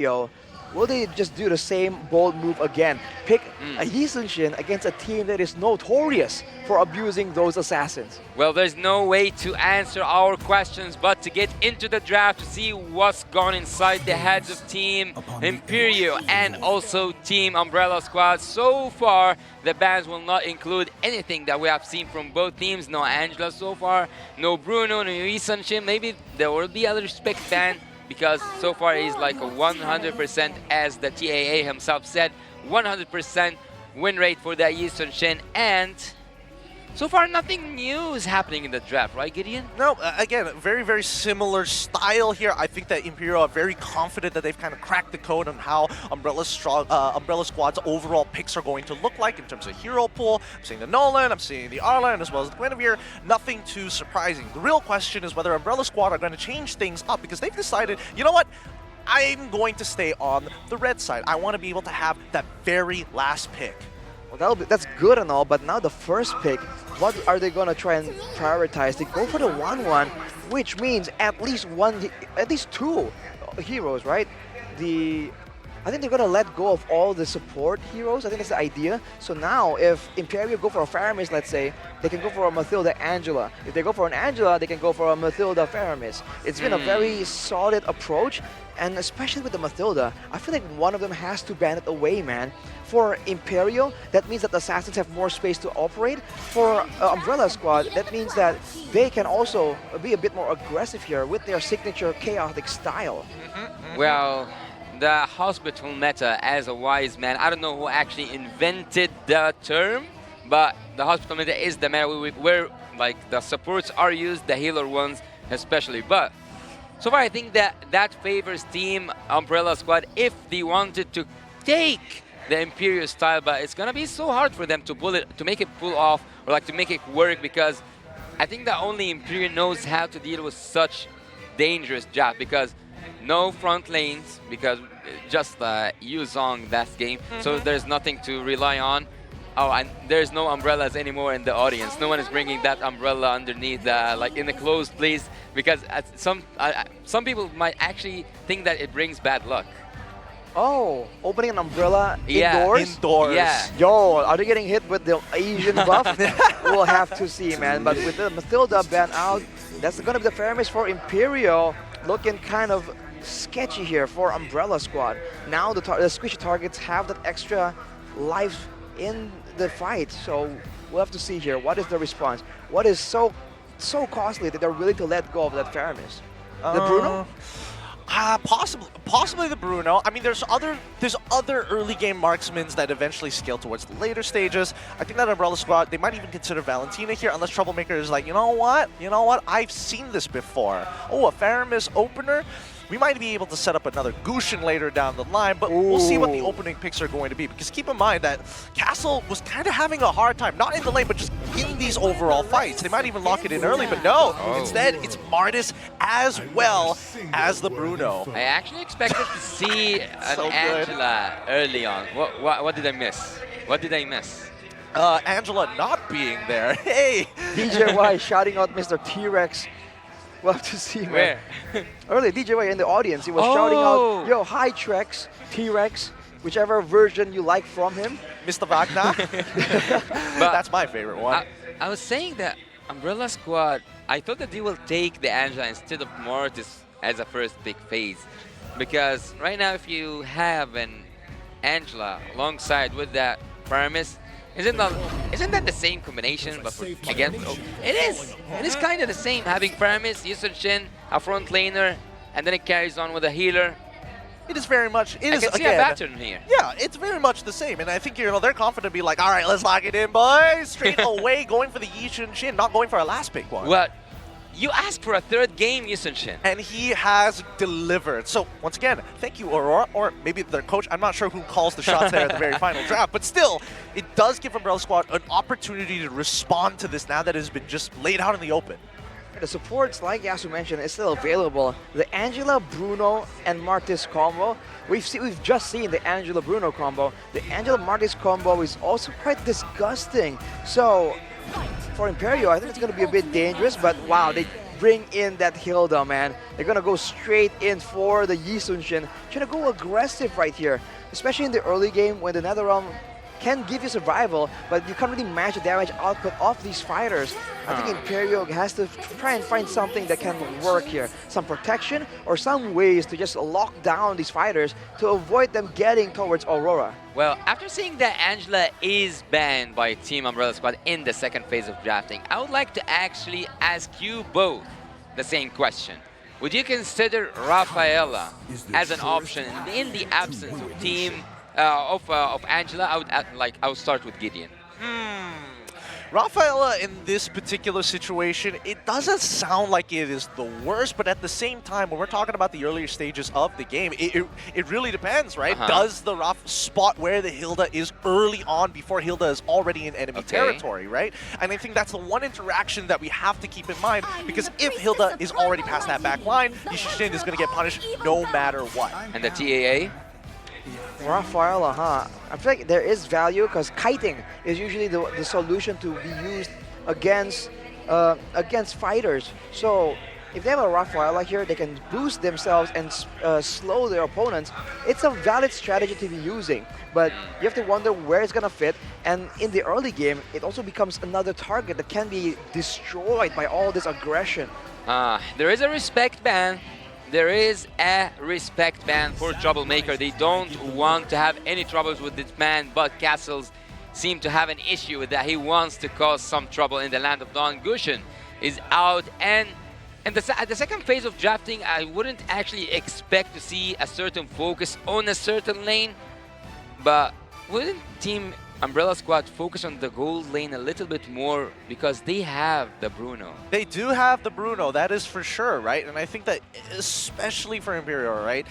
Imperial, will they just do the same bold move again? Pick a Yi Sun-shin against a team that is notorious for abusing those assassins. Well, there's no way to answer our questions but to get into the draft to see what's gone inside the heads of Team Imperio and also Team Umbrella Squad. So far, the bans will not include anything that we have seen from both teams. No Angela so far, no Bruno, no Yi Sun-shin. Maybe there will be a respect ban because so far he's like a 100%, as the TAA himself said, 100% win rate for that Yi Sun-shin. And so far, nothing new is happening in the draft, right, Gideon? No, again, very, very similar style here. I think that Imperial are very confident that they've kind of cracked the code on how Umbrella Squad's overall picks are going to look like in terms of hero pool. I'm seeing the Nolan, I'm seeing the Arlan, as well as the Guinevere. Nothing too surprising. The real question is whether Umbrella Squad are going to change things up because they've decided, you know what? I'm going to stay on the red side. I want to be able to have that very last pick. Well, that's good and all, but now the first pick, what are they going to try and prioritize? They go for the 1-1, which means at least two heroes, right? I think they're going to let go of all the support heroes. I think that's the idea. So now, if Imperio go for a Faramis, let's say, they can go for a Mathilda Angela. If they go for an Angela, they can go for a Mathilda Faramis. It's been a very solid approach, and especially with the Mathilda, I feel like one of them has to ban it away, man. For Imperio, that means that the Assassins have more space to operate. For Umbrella Squad, that means that they can also be a bit more aggressive here with their signature chaotic style. Well, the hospital meta, as a wise man, I don't know who actually invented the term, but the hospital meta is the meta where like the supports are used, the healer ones especially. But so far, I think that favors Team Umbrella Squad if they wanted to take the Imperial style, but it's gonna be so hard for them to make it pull off or like to make it work, because I think that only Imperial knows how to deal with such dangerous jab, because no front lanes, because just Yu Zong that game, so there's nothing to rely on. Oh, and there's no umbrellas anymore in the audience. No one is bringing that umbrella underneath, like in the closed place, because some people might actually think that it brings bad luck. Oh, opening an umbrella Yeah. indoors? Indoors. Yeah. Yo, are they getting hit with the Asian buff? We'll have to see, man. But with the Mathilda ban out, that's going to be the Faramis for Imperio. Looking kind of sketchy here for Umbrella Squad. Now the squishy targets have that extra life in the fight. So we'll have to see here. What is the response? What is so costly that they're willing to let go of that Faramis? The Bruno? Possibly the Bruno. I mean, there's other early game marksmans that eventually scale towards the later stages. I think that Umbrella Squad, they might even consider Valentina here, unless Troublemaker is like, you know what, I've seen this before. Oh, a Faramis opener. We might be able to set up another Gushin later down the line, but we'll see what the opening picks are going to be. Because keep in mind that Castle was kind of having a hard time, not in the lane, but just in these overall fights. They might even lock it in early, but no. Instead, it's Martis as well as the Bruno. I actually expected to see an Angela early on. What did I miss? What did I miss? Angela not being there. Hey! DJY shouting out Mr. T-Rex. We'll have to see, man. Where? Earlier, DJY in the audience, he was shouting out, yo, hi Trex, T-Rex, whichever version you like from him. Mr. Wagner? That's my favorite one. I was saying that Umbrella Squad, I thought that they will take the Angela instead of Mortis as a first pick phase. Because right now, if you have an Angela alongside with that Paramis, isn't that the same combination? But again, it is. It is kind of the same. Having Paramis, Yi Sun-shin, a front laner, and then it carries on with a healer. It is very much. It is I can see again, a pattern here. Yeah, it's very much the same, and I think they're confident to be like, all right, let's lock it in, boys. Straight away, going for the Yi Sun-shin, not going for a last pick one. Well, you asked for a third game, Yi Sun-shin. And he has delivered. So, once again, thank you, Aurora, or maybe their coach. I'm not sure who calls the shots there at the very final draft, but still, it does give Umbrella Squad an opportunity to respond to this now that it has been just laid out in the open. The supports, like Yasu mentioned, is still available. The Angela, Bruno, and Martis combo, we've just seen the Angela Bruno combo. The Angela Martis combo is also quite disgusting. So for Imperio, I think it's going to be a bit dangerous, but wow, they bring in that Hilda, man. They're gonna go straight in for the Yi Sun-shin. Trying to go aggressive right here, especially in the early game when the NetherRealm can give you survival, but you can't really match the damage output of these fighters. I think Imperio has to try and find something that can work here. Some protection or some ways to just lock down these fighters to avoid them getting towards Aurora. Well, after seeing that Angela is banned by Team Umbrella Squad in the second phase of drafting, I would like to actually ask you both the same question. Would you consider Rafaela as an option in the absence of of Angela? I would start with Gideon. Rafaela in this particular situation, it doesn't sound like it is the worst, but at the same time, when we're talking about the earlier stages of the game, it really depends, right? Does the Raf spot where the Hilda is early on before Hilda is already in enemy territory, right? And I think that's the one interaction that we have to keep in mind, because if Hilda is already past that back line, Yishin is going to get punished no matter what. And the TAA? Rafaela, huh? I feel like there is value because kiting is usually the solution to be used against fighters. So if they have a Rafaela here, they can boost themselves and slow their opponents. It's a valid strategy to be using, but you have to wonder where it's gonna fit. And in the early game, it also becomes another target that can be destroyed by all this aggression. There is a respect ban. There is a respect ban for Troublemaker. They don't want to have any troubles with this man, but Castles seem to have an issue with that. He wants to cause some trouble in the Land of Dawn. Gushin is out, and at the second phase of drafting, I wouldn't actually expect to see a certain focus on a certain lane, but wouldn't Team Umbrella Squad focus on the gold lane a little bit more because they have the Bruno? They do have the Bruno, that is for sure, right? And I think that especially for Imperial, right?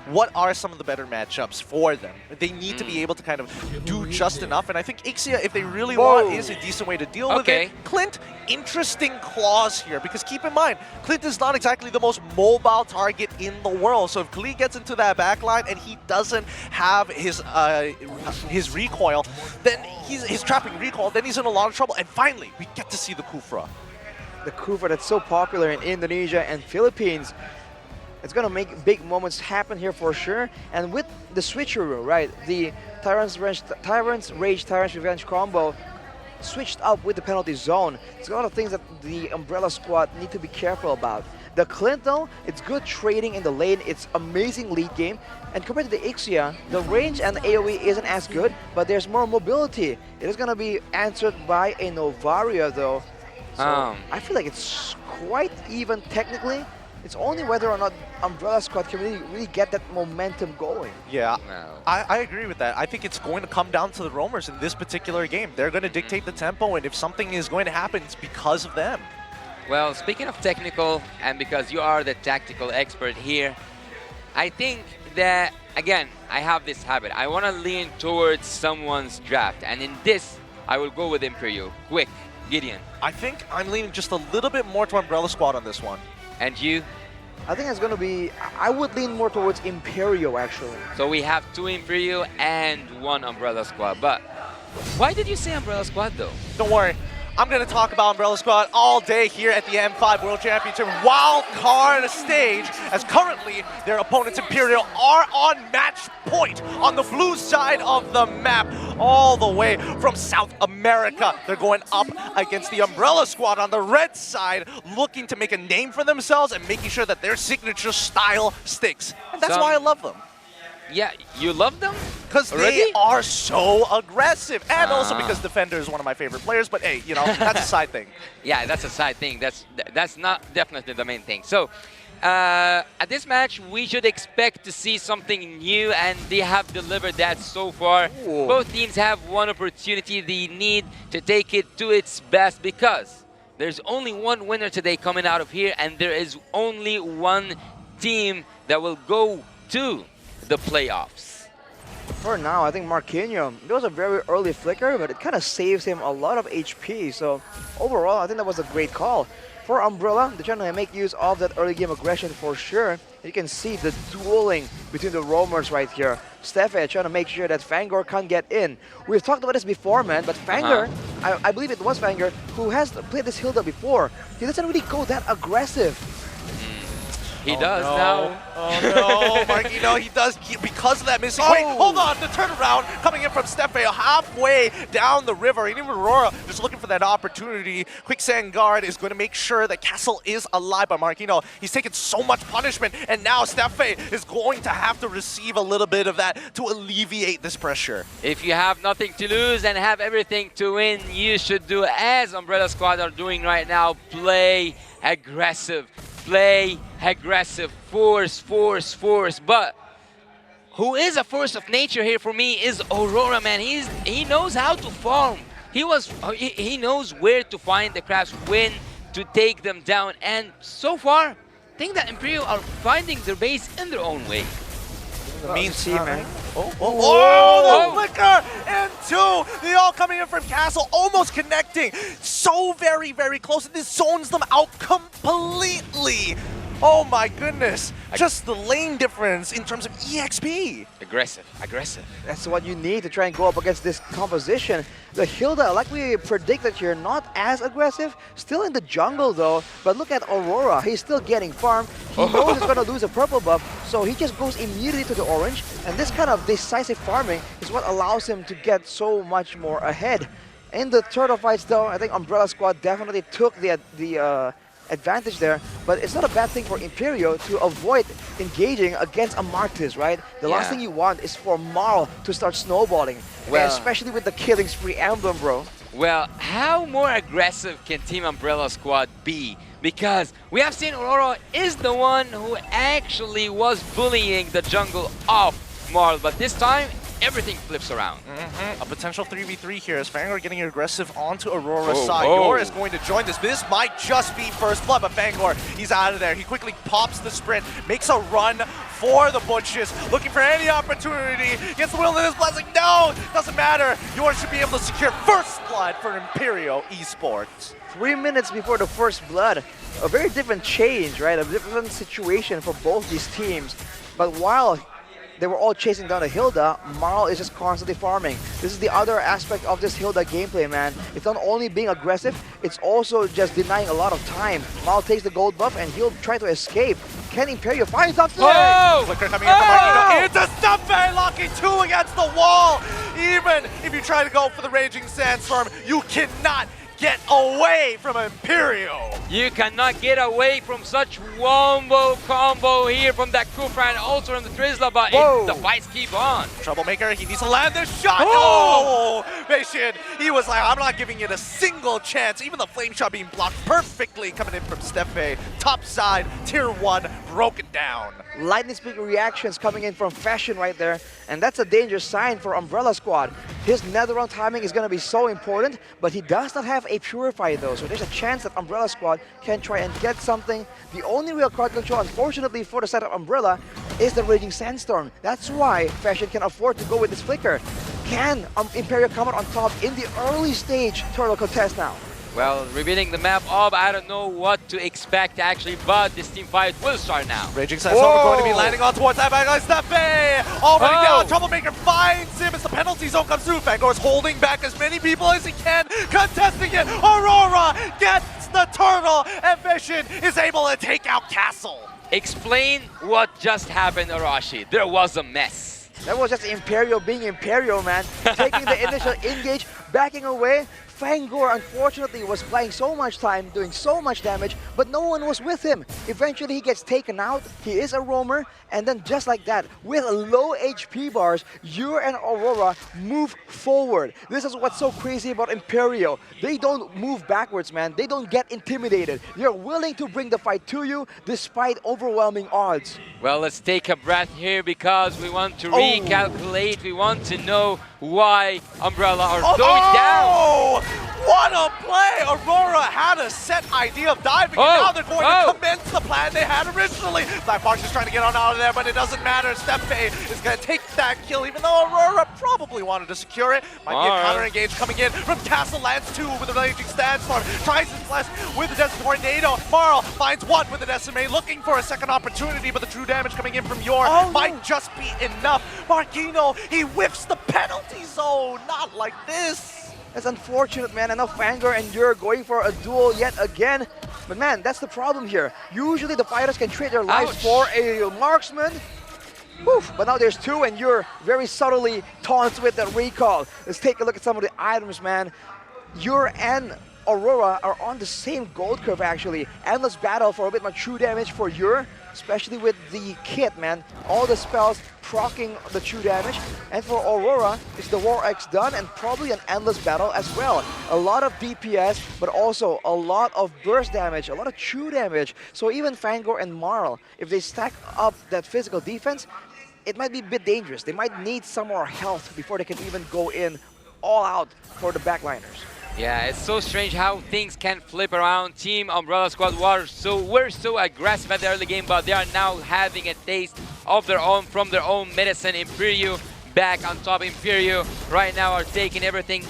What are some of the better matchups for them? They need to be able to kind of do just enough, and I think Ixia, if they really want, is a decent way to deal with it. Clint, interesting clause here, because keep in mind, Clint is not exactly the most mobile target in the world, so if Klee gets into that backline and he doesn't have his recoil, then his trapping recoil, then he's in a lot of trouble, and finally, we get to see the Kufra. The Kufra that's so popular in Indonesia and Philippines. It's going to make big moments happen here for sure. And with the switcheroo, right, the Tyrant's Rage, Tyrant's Revenge combo switched up with the penalty zone. It's a lot of things that the Umbrella Squad need to be careful about. The Clint, though, it's good trading in the lane. It's amazing lead game. And compared to the Ixia, the range and the AoE isn't as good, but there's more mobility. It is going to be answered by a Novaria, though. So I feel like it's quite even technically. It's only whether or not Umbrella Squad can really get that momentum going. Yeah, I agree with that. I think it's going to come down to the roamers in this particular game. They're going to dictate the tempo, and if something is going to happen, it's because of them. Well, speaking of technical, and because you are the tactical expert here, I think that, again, I have this habit. I want to lean towards someone's draft, and in this, I will go with Imperio. Quick, Gideon. I think I'm leaning just a little bit more to Umbrella Squad on this one. And you? I think it's going to be, I would lean more towards Imperio, actually. So we have 2 Imperio and 1 Umbrella Squad. But why did you say Umbrella Squad, though? Don't worry. I'm going to talk about Umbrella Squad all day here at the M5 World Championship wild card stage, as currently their opponents Imperial are on match point on the blue side of the map, all the way from South America. They're going up against the Umbrella Squad on the red side, looking to make a name for themselves and making sure that their signature style sticks. And that's why I love them. Yeah, you love them? Because they are so aggressive. And also because Defender is one of my favorite players. But hey, you know, that's a side thing. Yeah, that's a side thing. That's not definitely the main thing. So, at this match, we should expect to see something new. And they have delivered that so far. Ooh. Both teams have one opportunity. They need to take it to its best, because there's only one winner today coming out of here. And there is only one team that will go to the playoffs. For now, I think Marquinhos, there was a very early flicker, but it kind of saves him a lot of HP. So overall, I think that was a great call. For Umbrella, they're trying to make use of that early game aggression for sure. You can see the dueling between the roamers right here. Steffe trying to make sure that Fangor can't get in. We've talked about this before, man, but Fangor I believe it was Vanger, who has played this Hilda before. He doesn't really go that aggressive. He Oh, does no. now. Oh no, Marquino, he does, because of that missing. Wait, hold on, the turnaround coming in from Stefe halfway down the river. And even Aurora just looking for that opportunity. Quicksand Guard is going to make sure that Castle is alive, but Marquino, he's taken so much punishment, and now Stefe is going to have to receive a little bit of that to alleviate this pressure. If you have nothing to lose and have everything to win, you should do as Umbrella Squad are doing right now. Play aggressive. Play aggressive. Force, force, force. But who is a force of nature here for me is Aurora, man. He knows how to farm. He knows where to find the crabs, when to take them down. And so far, I think that IMPERIO are finding their base in their own way. Mean team, man. Oh, the flicker! And two! They all coming in from Castle, almost connecting. So very, very close. And this zones them out completely. Oh my goodness. Just the lane difference in terms of EXP. Aggressive, aggressive. That's what you need to try and go up against this composition. The Hilda, like we predicted here, not as aggressive. Still in the jungle though. But look at Aurora. He's still getting farmed. He knows he's going to lose a purple buff. So he just goes immediately to the orange. And this kind of decisive farming is what allows him to get so much more ahead. In the turtle fights though, I think Umbrella Squad definitely took the advantage there, but it's not a bad thing for IMPERIO to avoid engaging against a Martis, right? The last thing you want is for Marl to start snowballing, Well, especially with the killing spree emblem, bro. Well, how more aggressive can Team Umbrella Squad be? Because we have seen Aurora is the one who actually was bullying the jungle of Marl, but this time, everything flips around. A potential 3v3 here as Fangor getting aggressive onto Aurora's side. Yor is going to join this. This might just be first blood, but Fangor, he's out of there. He quickly pops the sprint, makes a run for the bushes, looking for any opportunity. Gets the Wilderness Blessing. No, doesn't matter. Yor should be able to secure first blood for IMPERIO Esports. 3 minutes before the first blood, a very different change, right? A different situation for both these teams. But while they were all chasing down the Hilda, Marl is just constantly farming. This is the other aspect of this Hilda gameplay, man. It's not only being aggressive, it's also just denying a lot of time. Marl takes the gold buff and he'll try to escape. Can IMPERIO find something? Flicker coming in from Marquino into Stefe, locking two against the wall. Even if you try to go for the Raging Sandstorm, you cannot get away from IMPERIO. You cannot get away from such wombo combo here from that Kufra and also from the Trizla, but the fights keep on. Troublemaker, he needs to land this shot. Oh, Bashin, he was like, I'm not giving it a single chance. Even the flame shot being blocked perfectly coming in from Stefe. Top side, tier 1, broken down. Lightning speed reactions coming in from Fashion right there, and that's a dangerous sign for Umbrella Squad. His netherrealm timing is going to be so important, but he does not have a Purify though, so there's a chance that Umbrella Squad can try and get something. The only real card control, unfortunately for the side of Umbrella, is the Raging Sandstorm. That's why Fashion can afford to go with this Flicker. Can IMPERIO come out on top in the early stage turtle contest now? Well, revealing the map of, I don't know what to expect actually, but this team fight will start now. Raging Sandstorm going to be landing on towards that back line. Stefe already down. Troublemaker finds him as the penalty zone comes through. Fangor is holding back as many people as he can, contesting it. Aurora gets the turtle, and Vision is able to take out Castle. Explain what just happened, Arashi. There was a mess. That was just IMPERIO being IMPERIO, man. Taking the initial engage, backing away. Fangor, unfortunately, was playing so much time, doing so much damage, but no one was with him. Eventually, he gets taken out. He is a roamer, and then just like that, with low HP bars, Yor and Aurora move forward. This is what's so crazy about IMPERIO. They don't move backwards, man. They don't get intimidated. They're willing to bring the fight to you despite overwhelming odds. Well, let's take a breath here because we want to recalculate. We want to know why Umbrella are going down. What a play! Aurora had a set idea of diving, and now they're going to commence the plan they had originally. Black Marsh is trying to get on out of there, but it doesn't matter. Stefe is going to take that kill, even though Aurora probably wanted to secure it. Might be a counter engage coming in from Castle. Lands 2 with a Raging Sandstorm. Tries his bless with the Desert Tornado. Marl finds 1 with an SMA, looking for a second opportunity, but the true damage coming in from Yor might just be enough. Marquino, he whiffs the penalty zone. Not like this. That's unfortunate, man. And now Fangor and you're going for a duel yet again. But man, that's the problem here. Usually the fighters can trade their lives Ouch. for a marksman. Whew, but now there's two and you're very subtly taunts with that recall. Let's take a look at some of the items, man. Yur and Aurora are on the same gold curve actually. Endless battle for a bit more true damage for Yur, especially with the kit, man. All the spells proccing the true damage. And for Aurora, it's the War X done and probably an endless battle as well. A lot of DPS, but also a lot of burst damage, a lot of true damage. So even Fangor and Marl, if they stack up that physical defense, it might be a bit dangerous. They might need some more health before they can even go in all out for the backliners. Yeah, it's so strange how things can flip around. Team Umbrella Squad were so aggressive at the early game, but they are now having a taste of their own from their own medicine. Imperio back on top. Imperio right now are taking everything,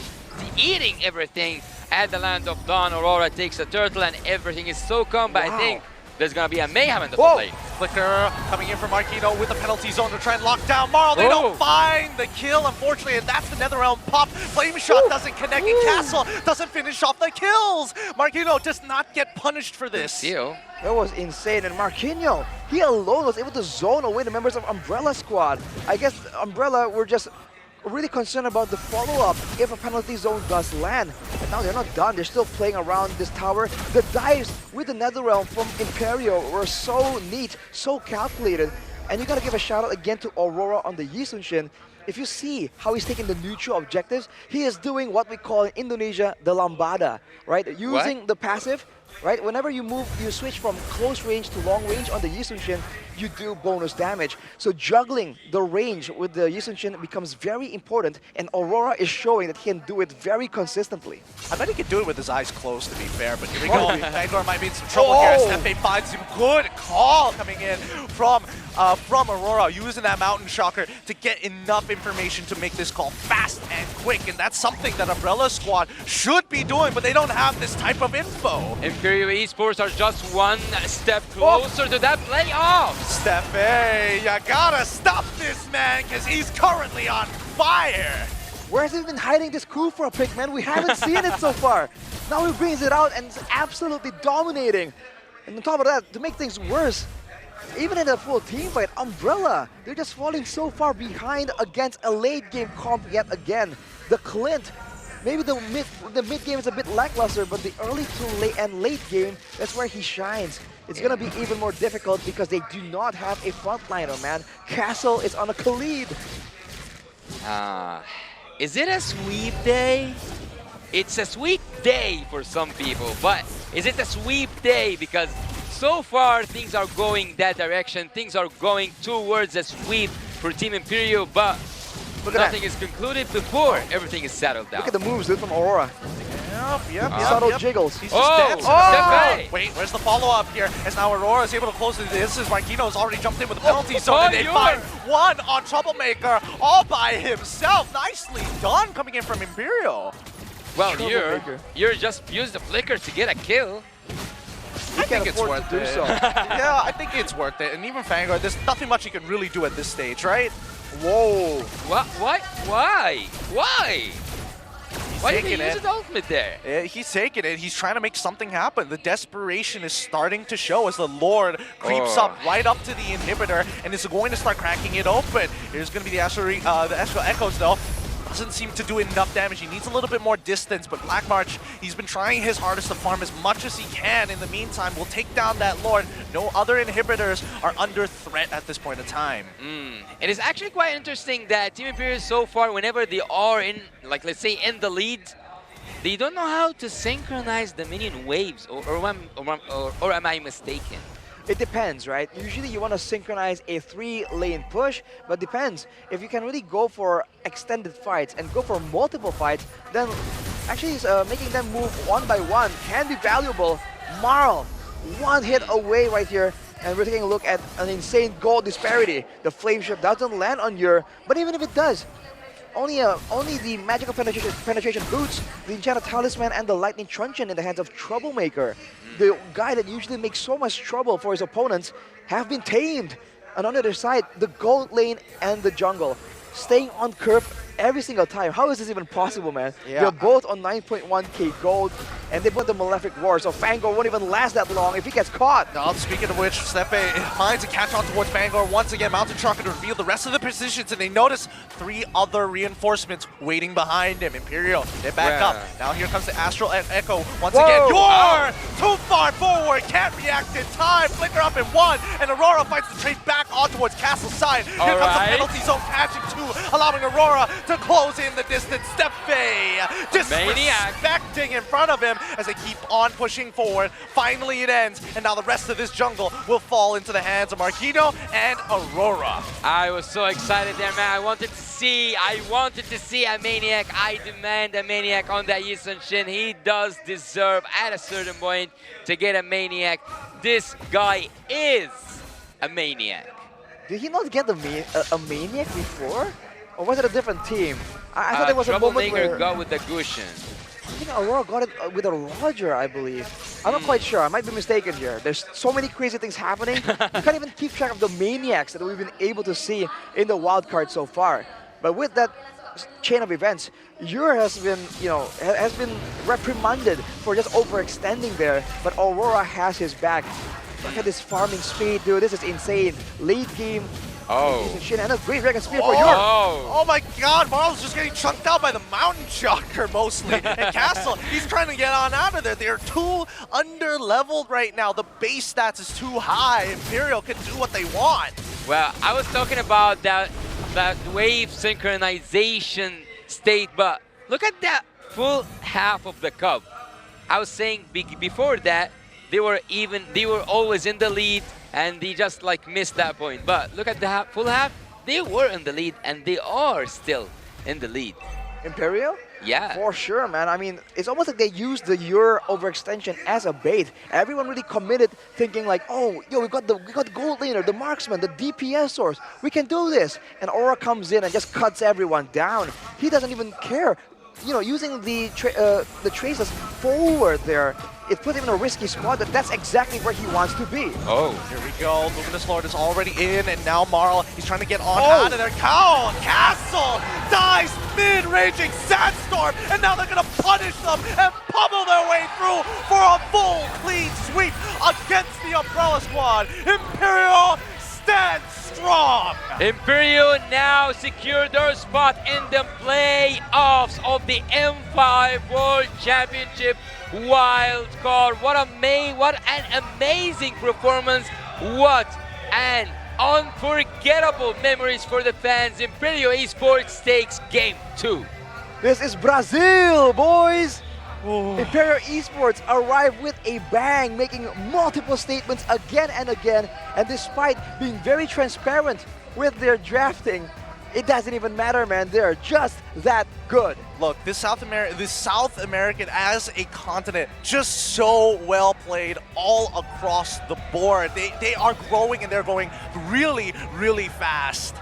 eating everything at the Land of Dawn. Aurora takes the turtle and everything is so calm, but Wow. I think there's gonna be a mayhem in the Whoa. play. Flicker coming in from Marquino with the penalty zone to try and lock down Marl. They don't find the kill, unfortunately, and that's the Netherrealm pop. Flame Shot doesn't connect, and Castle doesn't finish off the kills. Marquino does not get punished for this. Deal. That was insane. And Marquinhos, he alone was able to zone away the members of Umbrella Squad. I guess Umbrella were just really concerned about the follow-up if a penalty zone does land. And now they're not done. They're still playing around this tower. The dives with the Netherrealm from Imperio were so neat, so calculated. And you gotta give a shout out again to Aurora on the Yi Sun-shin. If you see how he's taking the neutral objectives, he is doing what we call in Indonesia the lambada, right? Using the passive, right? Whenever you move, you switch from close range to long range on the Yi Sun-shin, you do bonus damage. So juggling the range with the Yi Sun-shin becomes very important, and Aurora is showing that he can do it very consistently. I bet he could do it with his eyes closed, to be fair, but here we go. Fangor might be in some trouble here. Steppe finds him. Good call coming in from Aurora, using that Mountain Shocker to get enough information to make this call fast and quick, and that's something that Umbrella Squad should be doing, but they don't have this type of info. Imperio Esports are just one step closer to that playoff. Steppe, you gotta stop this man, because he's currently on fire. Where has he been hiding this coup for a pick, man? We haven't seen it so far. Now he brings it out and is absolutely dominating. And on top of that, to make things worse, even in a full team fight, Umbrella, they're just falling so far behind against a late game comp yet again. The Clint, maybe the mid game is a bit lackluster, but the early to late and late game, that's where he shines. It's gonna be even more difficult because they do not have a frontliner, man. Castle is on a Khalid. Is it a sweep day? It's a sweep day for some people, but is it a sweep day? Because so far things are going that direction. Things are going towards a sweep for Team Imperio, but nothing is concluded before everything is settled down. Look at the moves, dude, from Aurora. Yep. Subtle jiggles. He's just dancing. Steppe. Wait, where's the follow-up here? As now Aurora is able to close this. Marquino's already jumped in with the penalty zone, and they find one on Troublemaker all by himself. Nicely done coming in from Imperial. Well, Troublemaker. you're just used the flicker to get a kill. He I think can't it's afford worth to do it. so. Yeah, I think it's worth it. And even Fangor, there's nothing much he can really do at this stage, right? Whoa. What? Why? Why? Why did he taking use it. his ultimate there? Yeah, he's taking it. He's trying to make something happen. The desperation is starting to show as the Lord creeps up right up to the inhibitor and is going to start cracking it open. Here's going to be the Astral Echoes, though. Doesn't seem to do enough damage. He needs a little bit more distance, but Black March, he's been trying his hardest to farm as much as he can. In the meantime, we'll take down that Lord. No other inhibitors are under threat at this point in time. It is actually quite interesting that Team Imperial so far, whenever they are in, like let's say, in the lead, they don't know how to synchronize the minion waves, or am I mistaken? It depends, right? Usually you want to synchronize a 3-lane push, but depends. If you can really go for extended fights and go for multiple fights, then actually making them move one by one can be valuable. Marl, one hit away right here, and we're taking a look at an insane goal disparity. The flame shift doesn't land on your, but even if it does, only the magical penetration boots, the enchanted talisman, and the lightning truncheon in the hands of Troublemaker. The guy that usually makes so much trouble for his opponents have been tamed. And on the other side, the gold lane and the jungle staying on curve every single time. How is this even possible, man? Yeah. They're both on 9.1k gold, and they put the Malefic War, so Fangor won't even last that long if he gets caught. Now, speaking of which, Steppe finds a catch on towards Fangor once again. Mountain Truck to reveal the rest of the positions, and they notice 3 other reinforcements waiting behind him. Imperio, they back up. Now here comes the Astral Echo once again. You're too far forward, can't react in time. Flicker up in 1, and Aurora fights the trade back on towards Castle side. Here comes the penalty zone catching 2, allowing Aurora to close in the distance. Steppe disrespecting in front of him as they keep on pushing forward. Finally it ends, and now the rest of this jungle will fall into the hands of Marquino and Aurora. I was so excited there, man. I wanted to see a Maniac. I demand a Maniac on that Yisun Shin. He does deserve, at a certain point, to get a Maniac. This guy is a Maniac. Did he not get a Maniac before? Or was it a different team? I thought there was a moment where... Troublemaker got with the Gushin. I think Aurora got it with a Roger, I believe. I'm not quite sure. I might be mistaken here. There's so many crazy things happening. You can't even keep track of the Maniacs that we've been able to see in the wildcard so far. But with that chain of events, Ure has been, has been reprimanded for just overextending there. But Aurora has his back. Look at this farming speed, dude. This is insane. Late game. And a great Dragon Spear for Ure. Oh my god, Marl's just getting chunked out by the Mountain Shocker mostly. And Castle, he's trying to get on out of there. They're too under-leveled right now. The base stats is too high. Imperial can do what they want. Well, I was talking about that wave synchronization state, but look at that full half of the cup. I was saying before that, they were always in the lead, and they just like missed that point. But look at the full half, they were in the lead, and they are still in the lead. Imperio? Yeah. For sure, man. I mean, it's almost like they used the Ure overextension as a bait. Everyone really committed, thinking like, oh, yo, we got the gold laner, the marksman, the DPS source. We can do this. And Aura comes in and just cuts everyone down. He doesn't even care. Using the traces forward there, it put him in a risky spot. That's exactly where he wants to be. Oh. Here we go. Luminous Lord is already in, and now Marl, he's trying to get on out of there. Castle dies mid-raging Sandstorm, and now they're going to punish them and pummel their way through for a full clean sweep against the Umbrella Squad. Imperial stands strong. Imperio now secured their spot in the playoffs of the M5 World Championship wild card. What an amazing performance. What an unforgettable memories for the fans. Imperio Esports takes game 2. This is Brazil, boys! Imperio Esports arrived with a bang, making multiple statements again and again, and despite being very transparent with their drafting, it doesn't even matter, man. They're just that good. Look, this South American as a continent, just so well played all across the board. They are growing, and they're going really, really fast.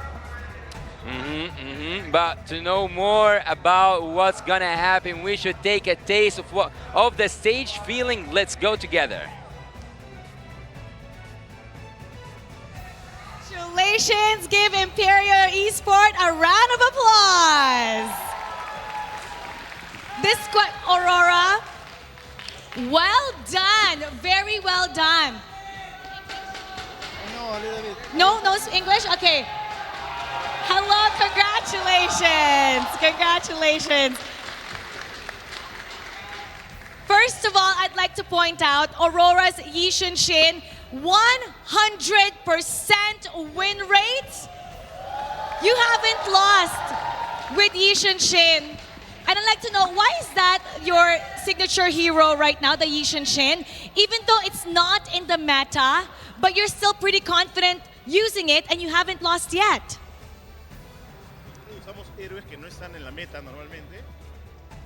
But to know more about what's gonna happen, we should take a taste of the stage feeling. Let's go together. Congratulations! Give Imperio Esport a round of applause. This squad, Aurora, well done, very well done. No, English? Okay. Hello, congratulations. First of all, I'd like to point out Aurora's Yisun Shin, 100% win rate. You haven't lost with Yisun Shin. And I'd like to know, why is that your signature hero right now, the Yisun Shin? Even though it's not in the meta, but you're still pretty confident using it and you haven't lost yet. Usamos héroes que no están en la meta normalmente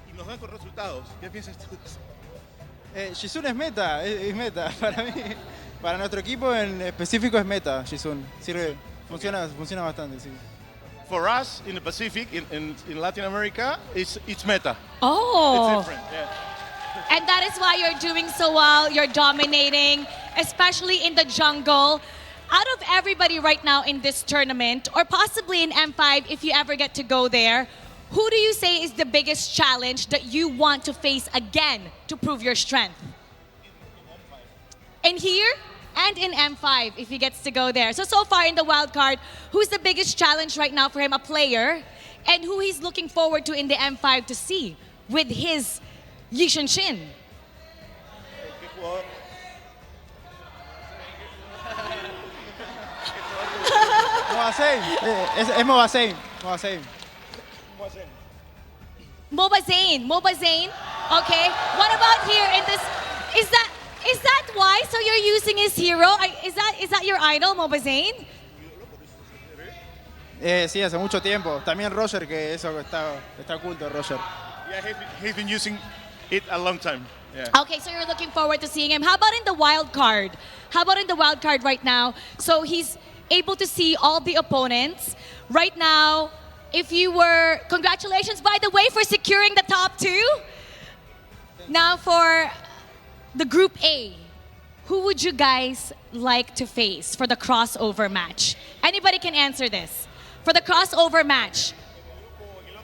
y nos dan con resultados. ¿Qué piensas tú? Jisun es meta, es meta. Para mí, para nuestro equipo en específico es meta, Jisun. Sirve, funciona bastante, sí. For us in the Pacific, in Latin America, it's meta. Oh. It's different, yeah. And that is why you're doing so well. You're dominating, especially in the jungle. Out of everybody right now in this tournament, or possibly in M5 if you ever get to go there, who do you say is the biggest challenge that you want to face again to prove your strength? In here and in M5, if he gets to go there. So far in the wild card, who's the biggest challenge right now for him, a player, and who he's looking forward to in the M5 to see with his Yishan Shin? Es MOBA Same. MOBA Same. MOBA Zane. Okay. What about here in this? Is that why? So you're using his hero? Is that your idol, MOBA Zane? Sí, hace mucho tiempo. También Roger, que eso está oculto, Roger. Yeah, he's been using it a long time. Yeah. Okay, so you're looking forward to seeing him. How about in the wild card? How about in the wild card right now? So he's able to see all the opponents. Right now, if you were... Congratulations, by the way, for securing the top 2. Now for the Group A, who would you guys like to face for the crossover match? Anybody can answer this. For the crossover match,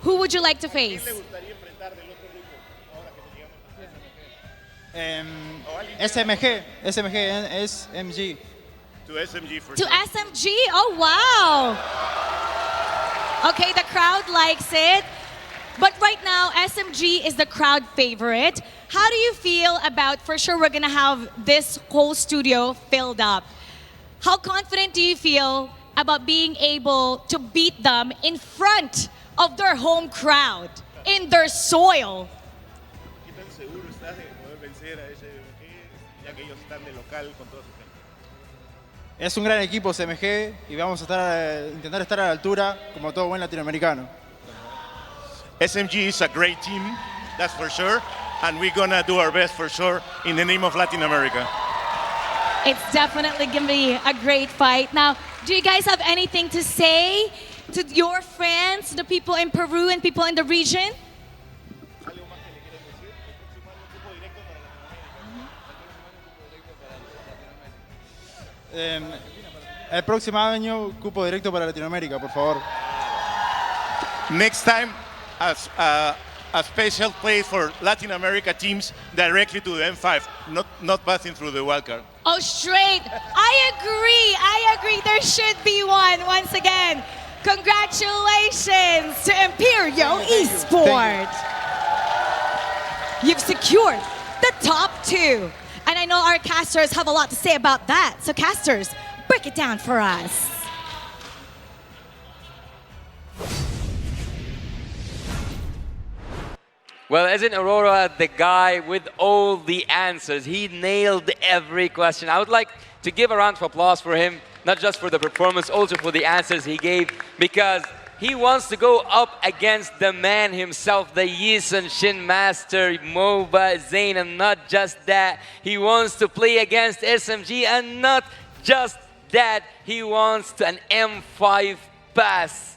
who would you like to face? SMG, SMG. To SMG for To sure. SMG? Oh, wow. Okay, the crowd likes it. But right now, SMG is the crowd favorite. How do you feel about, for sure, we're going to have this whole studio filled up. How confident do you feel about being able to beat them in front of their home crowd, in their soil? ¿Qué tan seguro estás de poder vencer a SMG, ya que ellos están de local con toda su gente? Es un gran equipo CMG y vamos a intentar estar a la altura como todo buen latinoamericano. SMG is a great team, that's for sure, and we're gonna do our best for sure in the name of Latin America. It's definitely going to be a great fight. Now, do you guys have anything to say to your friends, the people in Peru and people in the region? El próximo año, cupo directo para Latinoamérica, por favor. Next time, a special place for Latin America teams directly to the M5, not passing through the wildcard. Oh, straight. I agree. There should be one once again. Congratulations to IMPERIO Esports. You've secured the top 2. And I know our casters have a lot to say about that. So casters, break it down for us. Well, isn't Aurora the guy with all the answers? He nailed every question. I would like to give a round of applause for him, not just for the performance, also for the answers he gave, because he wants to go up against the man himself, the Yisun Shin Master, MOBA Zane, and not just that, he wants to play against SMG, and not just that, he wants an M5 pass.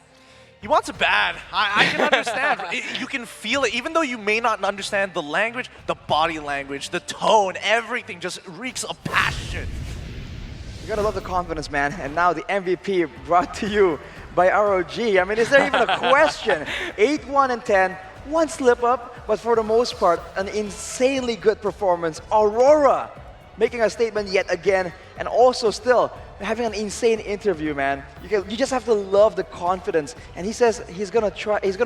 He wants it bad. I can understand. You can feel it. Even though you may not understand the language, the body language, the tone, everything just reeks of passion. You gotta love the confidence, man. And now the MVP brought to you by ROG. I mean, is there even a question? 8-1 and 10, one slip up, but for the most part, an insanely good performance. Aurora making a statement yet again, and also still having an insane interview, man. You just have to love the confidence. And he says he's gonna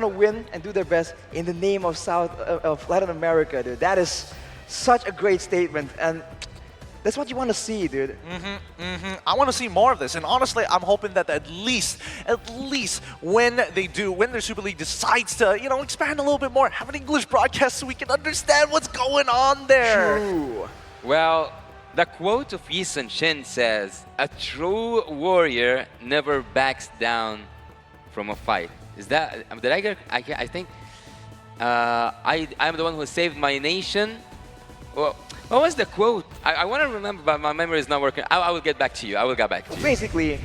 win and do their best in the name of Latin America, dude. That is such a great statement, and that's what you want to see, dude. I want to see more of this, and honestly, I'm hoping that at least when their Super League decides to, expand a little bit more, have an English broadcast so we can understand what's going on there. True. Well, the quote of Yisun Shin says, "A true warrior never backs down from a fight." Is that, did I get, I think, I'm the one who saved my nation. Well, what was the quote? I want to remember, but my memory is not working. I will get back to you. I will get back to you. Basically,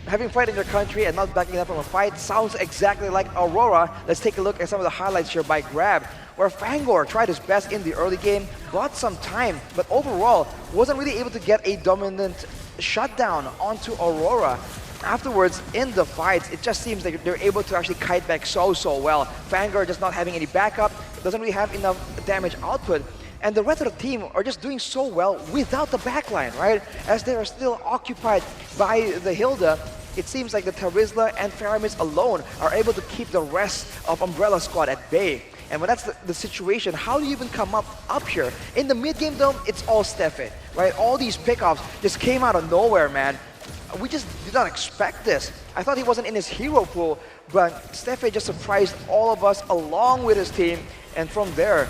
having fight in your country and not backing up from a fight sounds exactly like Aurora. Let's take a look at some of the highlights here by Grab, where Fangor tried his best in the early game, got some time, but overall wasn't really able to get a dominant shutdown onto Aurora. afterwards, in the fights, it just seems like they're able to actually kite back so well. Vanguard just not having any backup, doesn't really have enough damage output. And the rest of the team are just doing so well without the backline, right? As they are still occupied by the Hilda, it seems like the Tarizla and Faramis alone are able to keep the rest of Umbrella Squad at bay. And when that's the situation, how do you even come up here? In the mid-game though, it's all Steffe, right? All these pickoffs just came out of nowhere, man. We just did not expect this. I thought he wasn't in his hero pool, but Steffe just surprised all of us along with his team. And from there,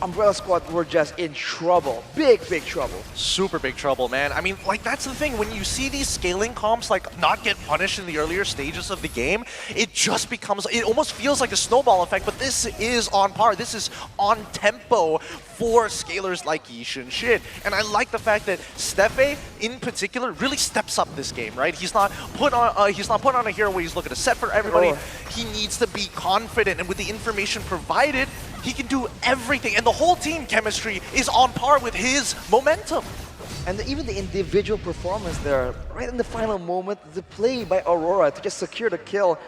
Umbrella Squad were just in trouble. Big trouble. Super big trouble, man. I mean, like, that's the thing. When you see these scaling comps, like, not get punished in the earlier stages of the game, it just becomes, it almost feels like a snowball effect, but this is on par. This is on tempo for scalers like Yishin Shin. And I like the fact that Steffe, in particular, really steps up this game, right? He's not put on a hero where he's looking to set for everybody. He needs to be confident, and with the information provided, he can do everything, and the whole team chemistry is on par with his momentum. And even the individual performance there, right in the final moment, the play by Aurora to just secure the kill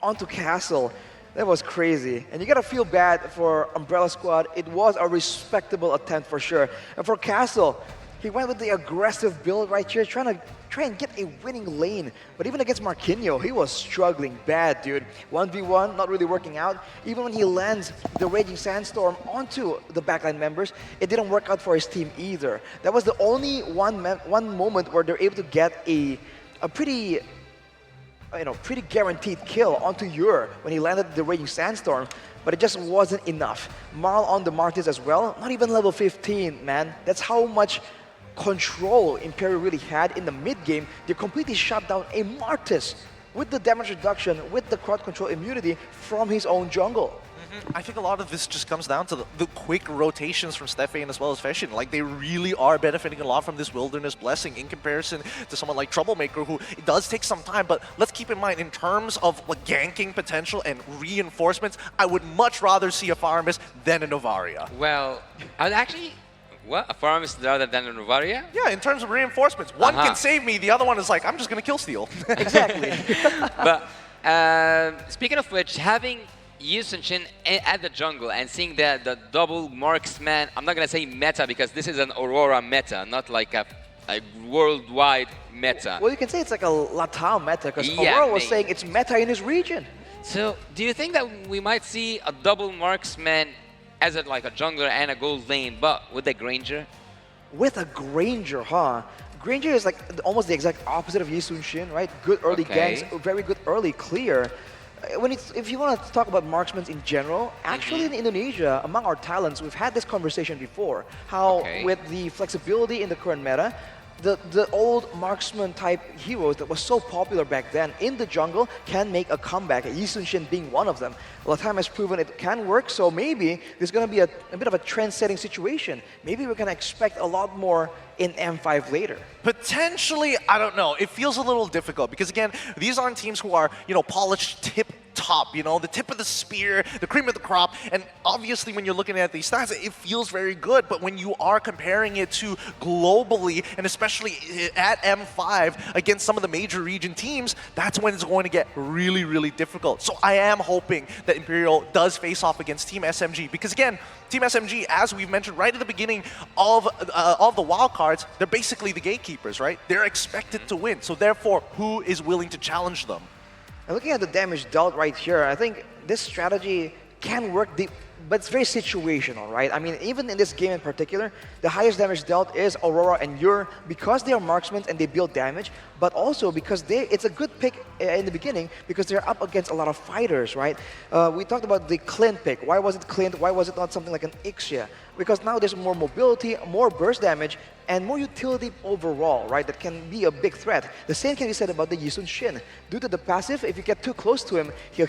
onto Castle, that was crazy. And you gotta feel bad for Umbrella Squad. It was a respectable attempt for sure. And for Castle, he went with the aggressive build right here, trying and get a winning lane. But even against Marquinhos, he was struggling bad, dude. 1v1, not really working out. Even when he lands the Raging Sandstorm onto the backline members, it didn't work out for his team either. That was the only one moment where they're able to get a pretty pretty guaranteed kill onto Ur when he landed the Raging Sandstorm, but it just wasn't enough. Marl on the Martis as well, not even level 15, man. That's how much control IMPERIO really had in the mid-game. They completely shut down a Martis with the damage reduction, with the crowd control immunity from his own jungle. I think a lot of this just comes down to the quick rotations from Steffe and as well as Fashion. Like, they really are benefiting a lot from this Wilderness Blessing in comparison to someone like Troublemaker, who it does take some time, but let's keep in mind, in terms of like ganking potential and reinforcements, I would much rather see a Faramis than a Novaria. Well, I'd actually... What? A Faramis rather than a Novaria? Yeah, in terms of reinforcements. One can save me, the other one is like, I'm just going to kill steal. Exactly. But speaking of which, having Yishin Shin at the jungle and seeing the double marksman, I'm not going to say meta because this is an Aurora meta, not like a worldwide meta. Well, you can say it's like a Latam meta because Aurora was saying it's meta in his region. So, do you think that we might see a double marksman as like a jungler and a gold lane, but with a Granger? With a Granger, huh? Granger is like almost the exact opposite of Yishin Shin, right? Good early ganks, very good early clear. If you want to talk about marksmen in general, actually in Indonesia, among our talents, we've had this conversation before. How with the flexibility in the current meta, the old marksman type heroes that was so popular back then in the jungle can make a comeback, Yishin Shin being one of them. Latam has proven it can work, so maybe there's going to be a bit of a trend-setting situation. Maybe we're going to expect a lot more in M5 later. Potentially, I don't know. It feels a little difficult because, again, these aren't teams who are, polished tip top, the tip of the spear, the cream of the crop. And obviously, when you're looking at these stats, it feels very good. But when you are comparing it to globally, and especially at M5 against some of the major region teams, that's when it's going to get really, really difficult. So I am hoping that IMPERIO does face off against Team SMG because, again, Team SMG, as we've mentioned right at the beginning of the wildcards, they're basically the gatekeepers, right? They're expected to win. So therefore, who is willing to challenge them? And looking at the damage dealt right here, I think this strategy can work, but it's very situational, right? I mean, even in this game in particular, the highest damage dealt is Aurora and Ur because they are marksmen and they build damage, but also because it's a good pick in the beginning because they're up against a lot of fighters, right? We talked about the Clint pick. Why was it Clint? Why was it not something like an Ixia? Because now there's more mobility, more burst damage, and more utility overall, right? That can be a big threat. The same can be said about the Yishin Shin. Due to the passive, if you get too close to him, he'll